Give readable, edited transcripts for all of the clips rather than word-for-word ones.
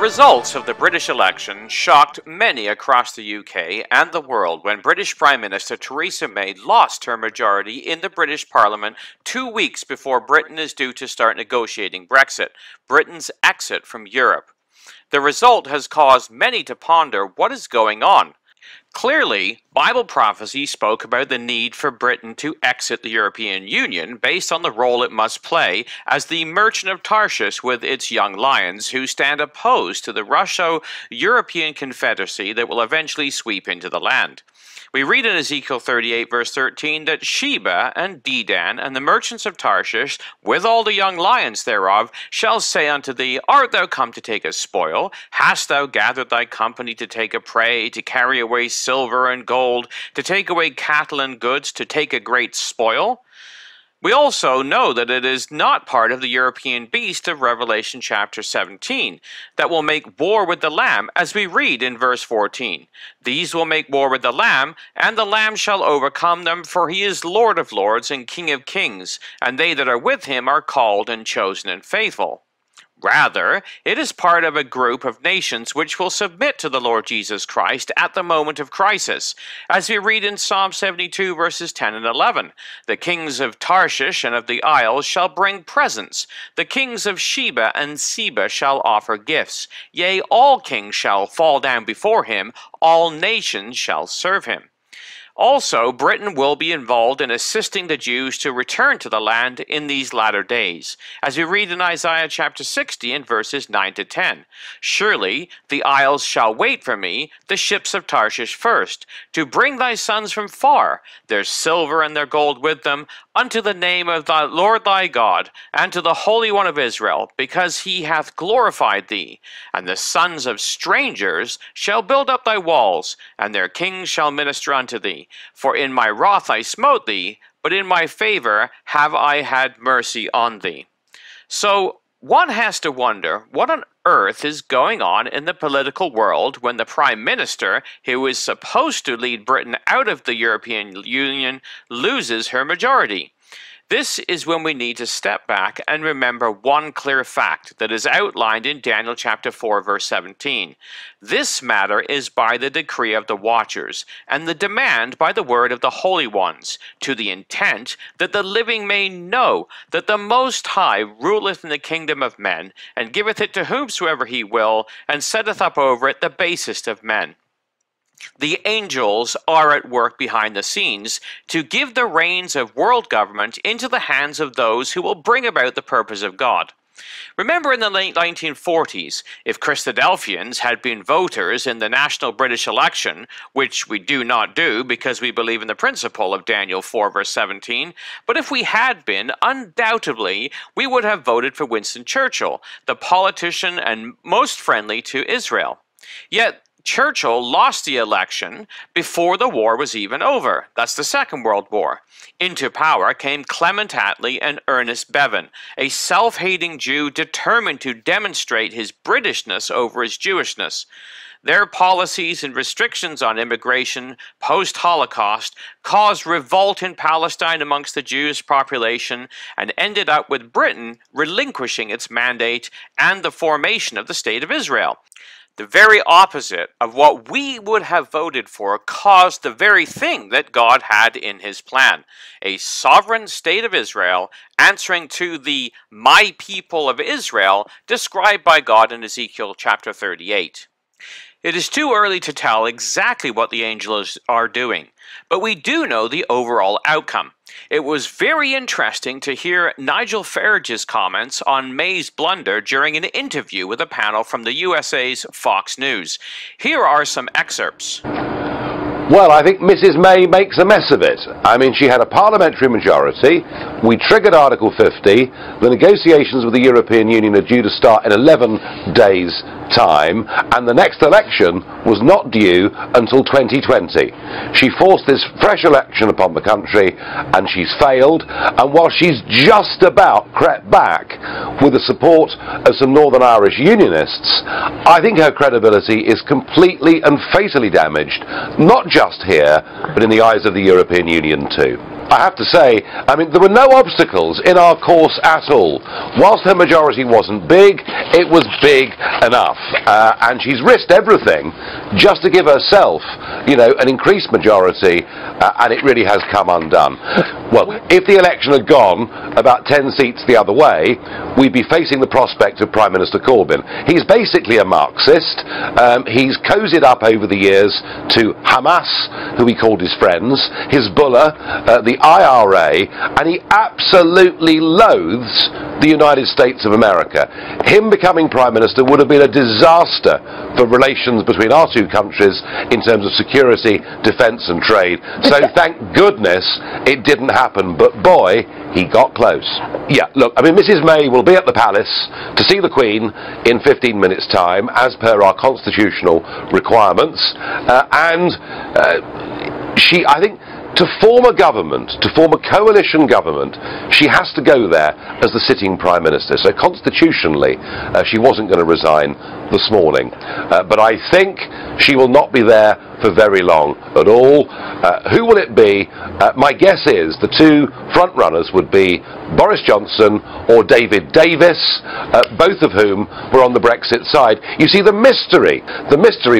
results of the British election shocked many across the UK and the world when British Prime Minister Theresa May lost her majority in the British Parliament 2 weeks before Britain is due to start negotiating Brexit, Britain's exit from Europe. The result has caused many to ponder what is going on. Clearly, Bible prophecy spoke about the need for Britain to exit the European Union based on the role it must play as the merchant of Tarshish with its young lions who stand opposed to the Russo-European Confederacy that will eventually sweep into the land. We read in Ezekiel 38 verse 13 that Sheba and Dedan and the merchants of Tarshish, with all the young lions thereof, shall say unto thee, Art thou come to take a spoil? Hast thou gathered thy company to take a prey, to carry away silver and gold, to take away cattle and goods, to take a great spoil? We also know that it is not part of the European beast of Revelation chapter 17 that will make war with the Lamb, as we read in verse 14. These will make war with the Lamb, and the Lamb shall overcome them, for he is Lord of lords and King of kings, and they that are with him are called and chosen and faithful. Rather, it is part of a group of nations which will submit to the Lord Jesus Christ at the moment of crisis. As we read in Psalm 72 verses 10 and 11, the kings of Tarshish and of the isles shall bring presents. The kings of Sheba and Seba shall offer gifts. Yea, all kings shall fall down before him, all nations shall serve him. Also, Britain will be involved in assisting the Jews to return to the land in these latter days, as we read in Isaiah chapter 60 in verses 9 to 10. Surely the isles shall wait for me, the ships of Tarshish first, to bring thy sons from far, their silver and their gold with them, unto the name of the Lord thy God, and to the Holy One of Israel, because he hath glorified thee. And the sons of strangers shall build up thy walls, and their kings shall minister unto thee. For in my wrath I smote thee, but in my favor have I had mercy on thee. So one has to wonder what on earth is going on in the political world when the Prime Minister, who is supposed to lead Britain out of the European Union, loses her majority. This is when we need to step back and remember one clear fact that is outlined in Daniel chapter 4 verse 17. This matter is by the decree of the watchers, and the demand by the word of the holy ones, to the intent that the living may know that the Most High ruleth in the kingdom of men, and giveth it to whomsoever he will, and setteth up over it the basest of men. The angels are at work behind the scenes to give the reins of world government into the hands of those who will bring about the purpose of God. Remember in the late 1940s, if Christadelphians had been voters in the national British election, which we do not do because we believe in the principle of Daniel 4 verse 17, but if we had been, undoubtedly we would have voted for Winston Churchill, the politician and most friendly to Israel. Yet Churchill lost the election before the war was even over. That's the Second World War. Into power came Clement Attlee and Ernest Bevin, a self-hating Jew determined to demonstrate his Britishness over his Jewishness. Their policies and restrictions on immigration post-Holocaust caused revolt in Palestine amongst the Jewish population and ended up with Britain relinquishing its mandate and the formation of the State of Israel. The very opposite of what we would have voted for caused the very thing that God had in his plan, a sovereign state of Israel answering to the "my people of Israel" described by God in Ezekiel chapter 38. It is too early to tell exactly what the angels are doing, but we do know the overall outcome. It was very interesting to hear Nigel Farage's comments on May's blunder during an interview with a panel from the USA's Fox News. Here are some excerpts. Well, I think Mrs. May makes a mess of it. I mean, she had a parliamentary majority. We triggered Article 50. The negotiations with the European Union are due to start in 11 days' time, and the next election was not due until 2020. She forced this fresh election upon the country, and she's failed. And while she's just about crept back with the support of some Northern Irish unionists, I think her credibility is completely and fatally damaged, not just here, but in the eyes of the European Union too. I have to say, I mean, there were no obstacles in our course at all. Whilst her majority wasn't big, It was big enough, and she's risked everything just to give herself, an increased majority, and it really has come undone. Well, if the election had gone about 10 seats the other way, we'd be facing the prospect of Prime Minister Corbyn. He's basically a Marxist. He's cozied up over the years to Hamas, who he called his friends, Hezbollah, the IRA, and he absolutely loathes the United States of America. Him becoming Prime Minister would have been a disaster for relations between our two countries in terms of security, defence and trade. So thank goodness it didn't happen, but boy, he got close. Yeah, look, I mean, Mrs May will be at the palace to see the Queen in 15 minutes' time, as per our constitutional requirements, I think, to form a government, to form a coalition government, she has to go there as the sitting Prime Minister. So constitutionally, she wasn't going to resign this morning. But I think she will not be there for very long at all. Who will it be? My guess is the two front runners would be Boris Johnson or David Davis, both of whom were on the Brexit side. You see, the mystery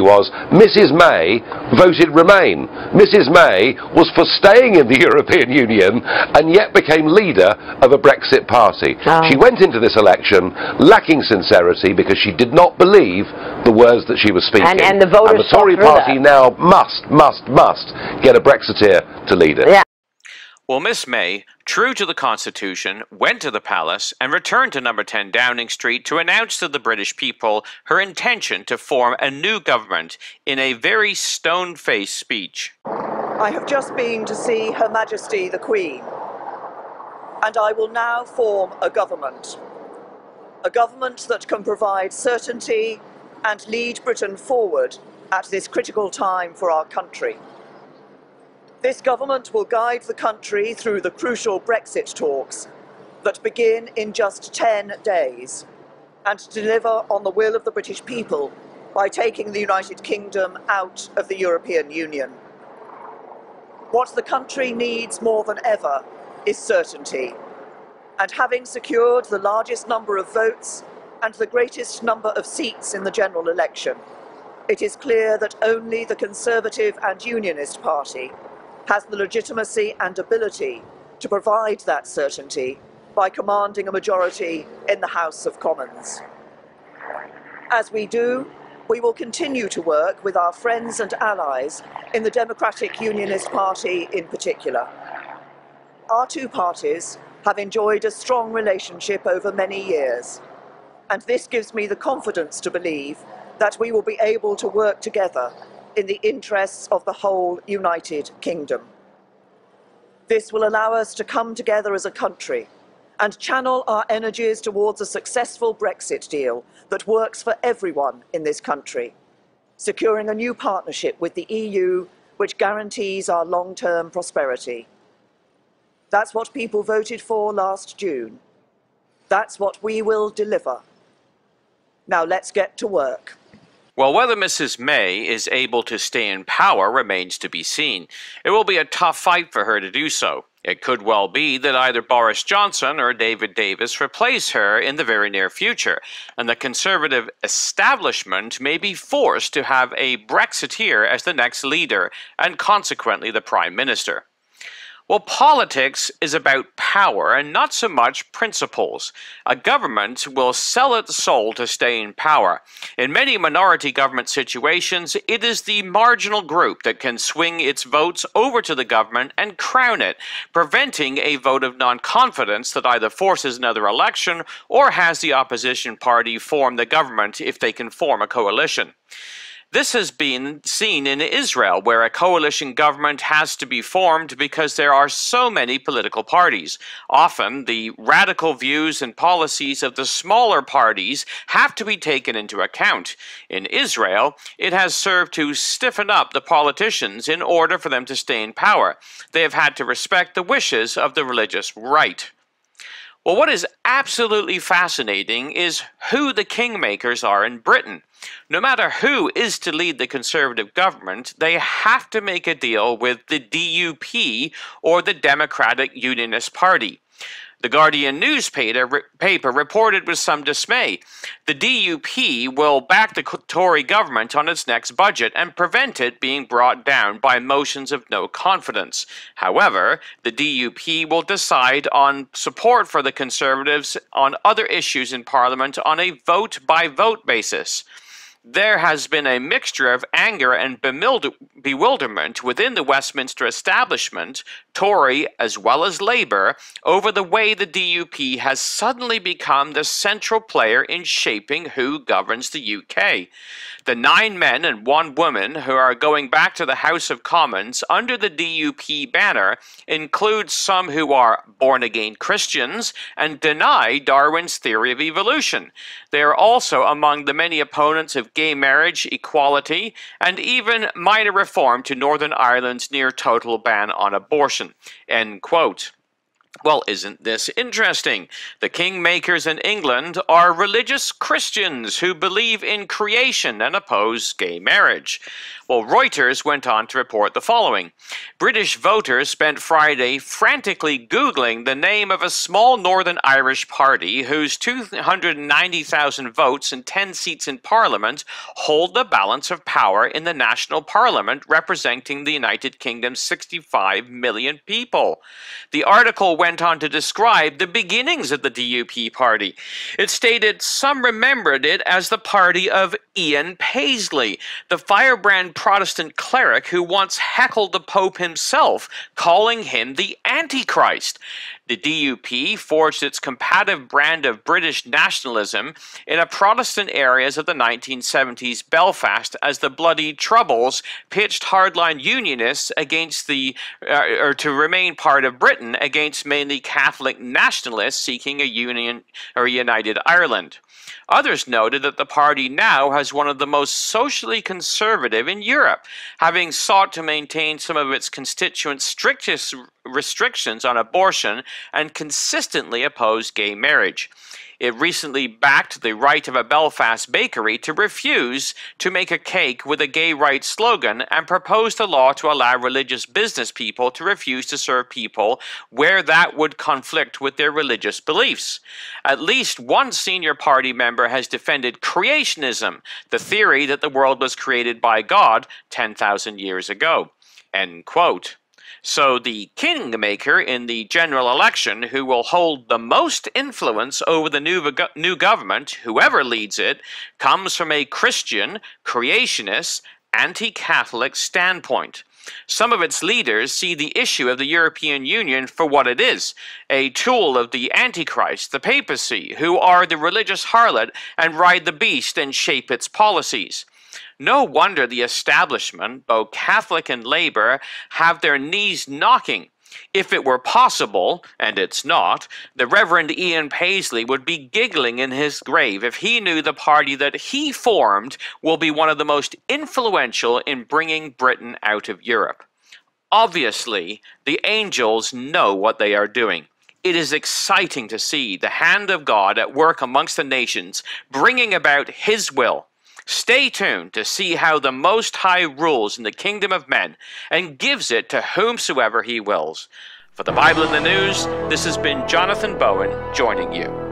was Mrs May voted Remain. Mrs May was for staying in the European Union and yet became leader of a Brexit party. She went into this election lacking sincerity because she did not believe the words that she was speaking. And the voters, and the Tory party now must get a Brexiteer to lead it. Yeah. Well, Miss May, true to the Constitution, went to the palace and returned to number 10 Downing Street to announce to the British people her intention to form a new government in a very stone-faced speech. I have just been to see Her Majesty the Queen, and I will now form a government that can provide certainty and lead Britain forward at this critical time for our country. This government will guide the country through the crucial Brexit talks that begin in just 10 days and deliver on the will of the British people by taking the United Kingdom out of the European Union. What the country needs more than ever is certainty, and having secured the largest number of votes and the greatest number of seats in the general election, it is clear that only the Conservative and Unionist Party has the legitimacy and ability to provide that certainty by commanding a majority in the House of Commons. As we do, we will continue to work with our friends and allies in the Democratic Unionist Party in particular. Our two parties have enjoyed a strong relationship over many years, and this gives me the confidence to believe that we will be able to work together in the interests of the whole United Kingdom. This will allow us to come together as a country and channel our energies towards a successful Brexit deal that works for everyone in this country, securing a new partnership with the EU which guarantees our long-term prosperity. That's what people voted for last June. That's what we will deliver. Now let's get to work. Well, whether Mrs. May is able to stay in power remains to be seen. It will be a tough fight for her to do so. It could well be that either Boris Johnson or David Davis replace her in the very near future, and the Conservative establishment may be forced to have a Brexiteer as the next leader, and consequently the Prime Minister. Well, politics is about power and not so much principles. A government will sell its soul to stay in power. In many minority government situations, it is the marginal group that can swing its votes over to the government and crown it, preventing a vote of non-confidence that either forces another election or has the opposition party form the government if they can form a coalition. This has been seen in Israel, where a coalition government has to be formed because there are so many political parties. Often, the radical views and policies of the smaller parties have to be taken into account. In Israel, it has served to stiffen up the politicians in order for them to stay in power. They have had to respect the wishes of the religious right. Well, what is absolutely fascinating is who the kingmakers are in Britain. No matter who is to lead the Conservative government, they have to make a deal with the DUP or the Democratic Unionist Party. The Guardian newspaper reported with some dismay. The DUP will back the Tory government on its next budget and prevent it being brought down by motions of no confidence. However, the DUP will decide on support for the Conservatives on other issues in Parliament on a vote-by-vote basis. There has been a mixture of anger and bewilderment within the Westminster establishment, Tory as well as Labour, over the way the DUP has suddenly become the central player in shaping who governs the UK. The 9 men and 1 woman who are going back to the House of Commons under the DUP banner include some who are born-again Christians and deny Darwin's theory of evolution. They are also among the many opponents of gay marriage, equality, and even minor reform to Northern Ireland's near-total ban on abortion." End quote. Well, isn't this interesting? The kingmakers in England are religious Christians who believe in creation and oppose gay marriage. Well, Reuters went on to report the following. British voters spent Friday frantically Googling the name of a small Northern Irish party whose 290,000 votes and 10 seats in Parliament hold the balance of power in the national Parliament representing the United Kingdom's 65 million people. The article went on to describe the beginnings of the DUP party. It stated some remembered it as the party of Ian Paisley, the firebrand Protestant cleric who once heckled the Pope himself, calling him the Antichrist. The DUP forged its combative brand of British nationalism in Protestant areas of the 1970s Belfast as the Bloody Troubles pitched hardline unionists against to remain part of Britain against mainly Catholic nationalists seeking a united Ireland. Others noted that the party now has one of the most socially conservative in Europe, having sought to maintain some of its constituents' strictest restrictions on abortion and consistently opposed gay marriage. It recently backed the right of a Belfast bakery to refuse to make a cake with a gay rights slogan and proposed a law to allow religious business people to refuse to serve people where that would conflict with their religious beliefs. At least one senior party member has defended creationism, the theory that the world was created by God 10,000 years ago. End quote. So the kingmaker in the general election who will hold the most influence over the new government, whoever leads it, comes from a Christian, creationist, anti-Catholic standpoint. Some of its leaders see the issue of the European Union for what it is, a tool of the Antichrist, the papacy, who are the religious harlot and ride the beast and shape its policies. No wonder the establishment, both Catholic and Labour, have their knees knocking. If it were possible, and it's not, the Reverend Ian Paisley would be giggling in his grave if he knew the party that he formed will be one of the most influential in bringing Britain out of Europe. Obviously, the angels know what they are doing. It is exciting to see the hand of God at work amongst the nations, bringing about His will. Stay tuned to see how the Most High rules in the kingdom of men and gives it to whomsoever He wills. For the Bible in the News, this has been Jonathan Bowen joining you.